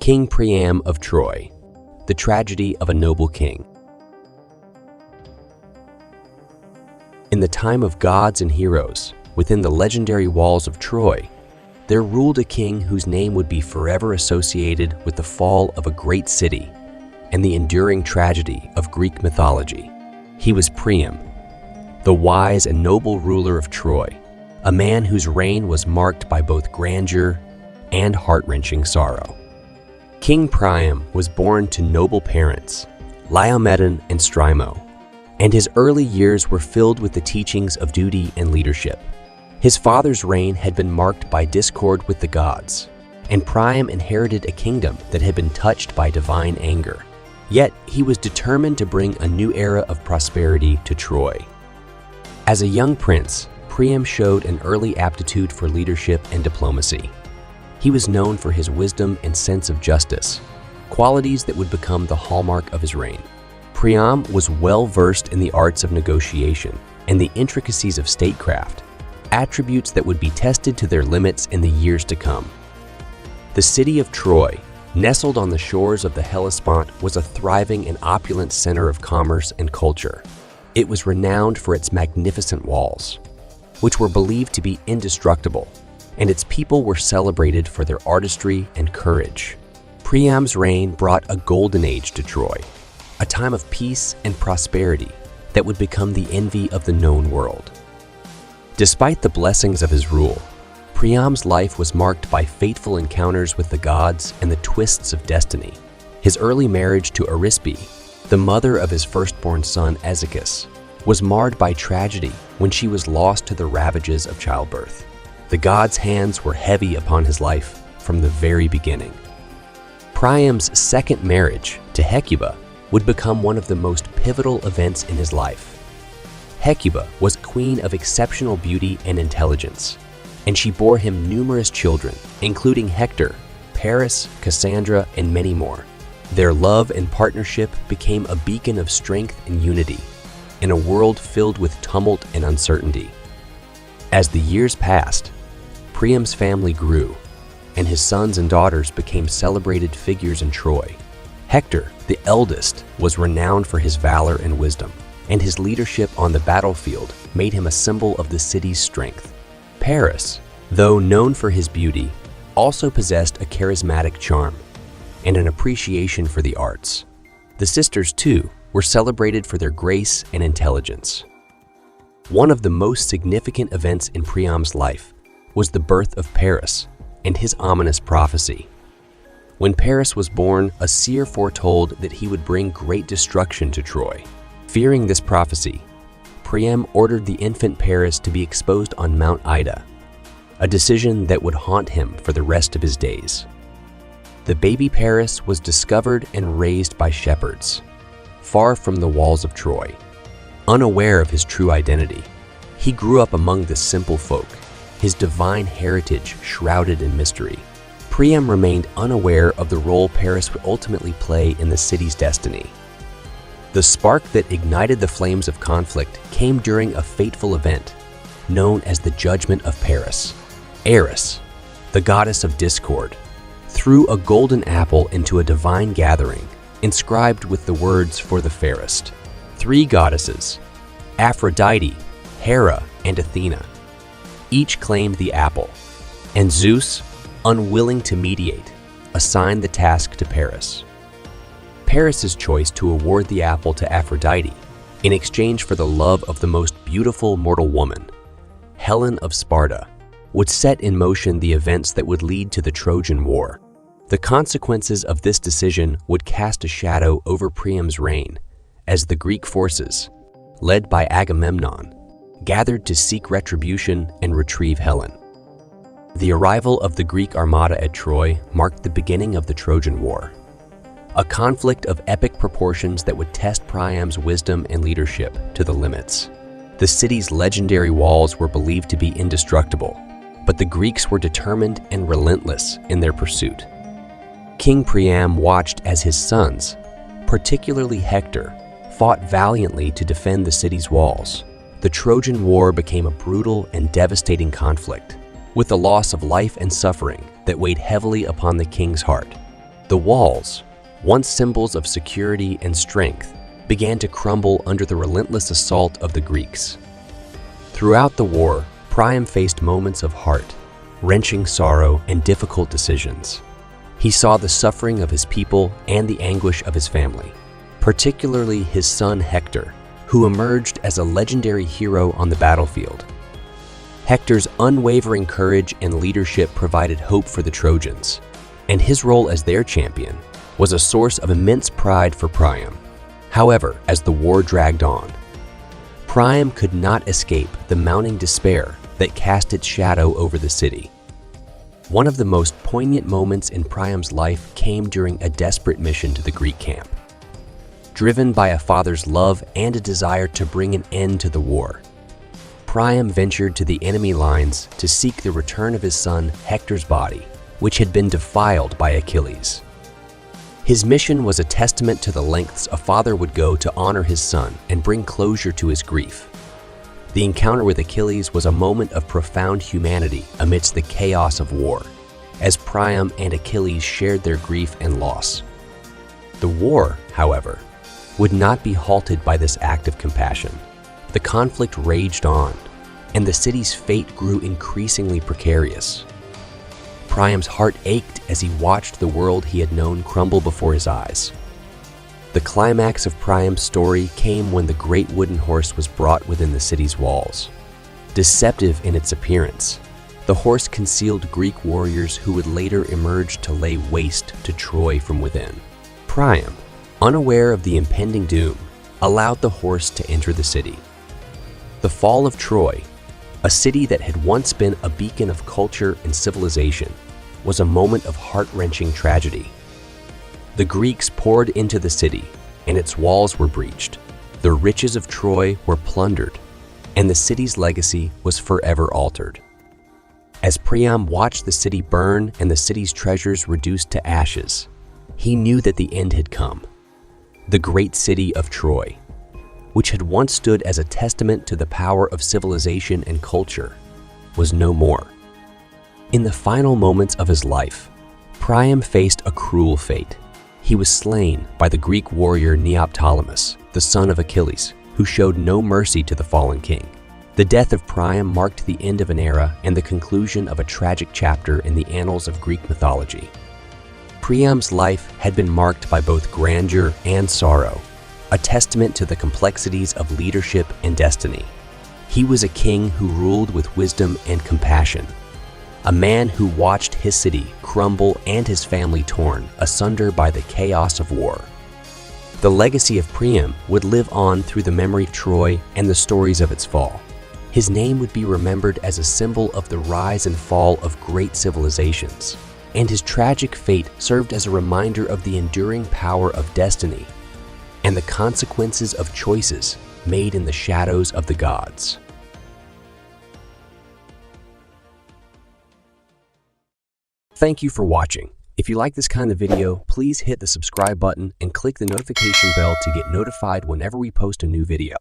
King Priam of Troy, the tragedy of a noble king. In the time of gods and heroes, within the legendary walls of Troy, there ruled a king whose name would be forever associated with the fall of a great city and the enduring tragedy of Greek mythology. He was Priam, the wise and noble ruler of Troy, a man whose reign was marked by both grandeur and heart-wrenching sorrow. King Priam was born to noble parents, Laomedon and Strimo, and his early years were filled with the teachings of duty and leadership. His father's reign had been marked by discord with the gods, and Priam inherited a kingdom that had been touched by divine anger. Yet he was determined to bring a new era of prosperity to Troy. As a young prince, Priam showed an early aptitude for leadership and diplomacy. He was known for his wisdom and sense of justice, qualities that would become the hallmark of his reign. Priam was well-versed in the arts of negotiation and the intricacies of statecraft, attributes that would be tested to their limits in the years to come. The city of Troy, nestled on the shores of the Hellespont, was a thriving and opulent center of commerce and culture. It was renowned for its magnificent walls, which were believed to be indestructible, and its people were celebrated for their artistry and courage. Priam's reign brought a golden age to Troy, a time of peace and prosperity that would become the envy of the known world. Despite the blessings of his rule, Priam's life was marked by fateful encounters with the gods and the twists of destiny. His early marriage to Arisbe, the mother of his firstborn son Ezechus, was marred by tragedy when she was lost to the ravages of childbirth. The gods' hands were heavy upon his life from the very beginning. Priam's second marriage to Hecuba would become one of the most pivotal events in his life. Hecuba was a queen of exceptional beauty and intelligence, and she bore him numerous children, including Hector, Paris, Cassandra, and many more. Their love and partnership became a beacon of strength and unity in a world filled with tumult and uncertainty. As the years passed, Priam's family grew, and his sons and daughters became celebrated figures in Troy. Hector, the eldest, was renowned for his valor and wisdom, and his leadership on the battlefield made him a symbol of the city's strength. Paris, though known for his beauty, also possessed a charismatic charm and an appreciation for the arts. The sisters, too, were celebrated for their grace and intelligence. One of the most significant events in Priam's life was the birth of Paris and his ominous prophecy. When Paris was born, a seer foretold that he would bring great destruction to Troy. Fearing this prophecy, Priam ordered the infant Paris to be exposed on Mount Ida, a decision that would haunt him for the rest of his days. The baby Paris was discovered and raised by shepherds, far from the walls of Troy. Unaware of his true identity, he grew up among the simple folk, his divine heritage shrouded in mystery. Priam remained unaware of the role Paris would ultimately play in the city's destiny. The spark that ignited the flames of conflict came during a fateful event known as the Judgment of Paris. Eris, the goddess of discord, threw a golden apple into a divine gathering inscribed with the words for the fairest. Three goddesses, Aphrodite, Hera, and Athena, each claimed the apple, and Zeus, unwilling to mediate, assigned the task to Paris. Paris's choice to award the apple to Aphrodite in exchange for the love of the most beautiful mortal woman, Helen of Sparta, would set in motion the events that would lead to the Trojan War. The consequences of this decision would cast a shadow over Priam's reign as the Greek forces, led by Agamemnon, gathered to seek retribution and retrieve Helen. The arrival of the Greek armada at Troy marked the beginning of the Trojan War, a conflict of epic proportions that would test Priam's wisdom and leadership to the limits. The city's legendary walls were believed to be indestructible, but the Greeks were determined and relentless in their pursuit. King Priam watched as his sons, particularly Hector, fought valiantly to defend the city's walls. The Trojan War became a brutal and devastating conflict, with the loss of life and suffering that weighed heavily upon the king's heart. The walls, once symbols of security and strength, began to crumble under the relentless assault of the Greeks. Throughout the war, Priam faced moments of heart-wrenching sorrow and difficult decisions. He saw the suffering of his people and the anguish of his family, particularly his son Hector, who emerged as a legendary hero on the battlefield. Hector's unwavering courage and leadership provided hope for the Trojans, and his role as their champion was a source of immense pride for Priam. However, as the war dragged on, Priam could not escape the mounting despair that cast its shadow over the city. One of the most poignant moments in Priam's life came during a desperate mission to the Greek camp. Driven by a father's love and a desire to bring an end to the war, Priam ventured to the enemy lines to seek the return of his son Hector's body, which had been defiled by Achilles. His mission was a testament to the lengths a father would go to honor his son and bring closure to his grief. The encounter with Achilles was a moment of profound humanity amidst the chaos of war, as Priam and Achilles shared their grief and loss. The war, however, would not be halted by this act of compassion. The conflict raged on, and the city's fate grew increasingly precarious. Priam's heart ached as he watched the world he had known crumble before his eyes. The climax of Priam's story came when the great wooden horse was brought within the city's walls. Deceptive in its appearance, the horse concealed Greek warriors who would later emerge to lay waste to Troy from within. Priam, unaware of the impending doom, allowed the horse to enter the city. The fall of Troy, a city that had once been a beacon of culture and civilization, was a moment of heart-wrenching tragedy. The Greeks poured into the city, and its walls were breached. The riches of Troy were plundered, and the city's legacy was forever altered. As Priam watched the city burn and the city's treasures reduced to ashes, he knew that the end had come. The great city of Troy, which had once stood as a testament to the power of civilization and culture, was no more. In the final moments of his life, Priam faced a cruel fate. He was slain by the Greek warrior Neoptolemus, the son of Achilles, who showed no mercy to the fallen king. The death of Priam marked the end of an era and the conclusion of a tragic chapter in the annals of Greek mythology. Priam's life had been marked by both grandeur and sorrow, a testament to the complexities of leadership and destiny. He was a king who ruled with wisdom and compassion, a man who watched his city crumble and his family torn asunder by the chaos of war. The legacy of Priam would live on through the memory of Troy and the stories of its fall. His name would be remembered as a symbol of the rise and fall of great civilizations, and his tragic fate served as a reminder of the enduring power of destiny and the consequences of choices made in the shadows of the gods. Thank you for watching. If you like this kind of video, please hit the subscribe button and click the notification bell to get notified whenever we post a new video.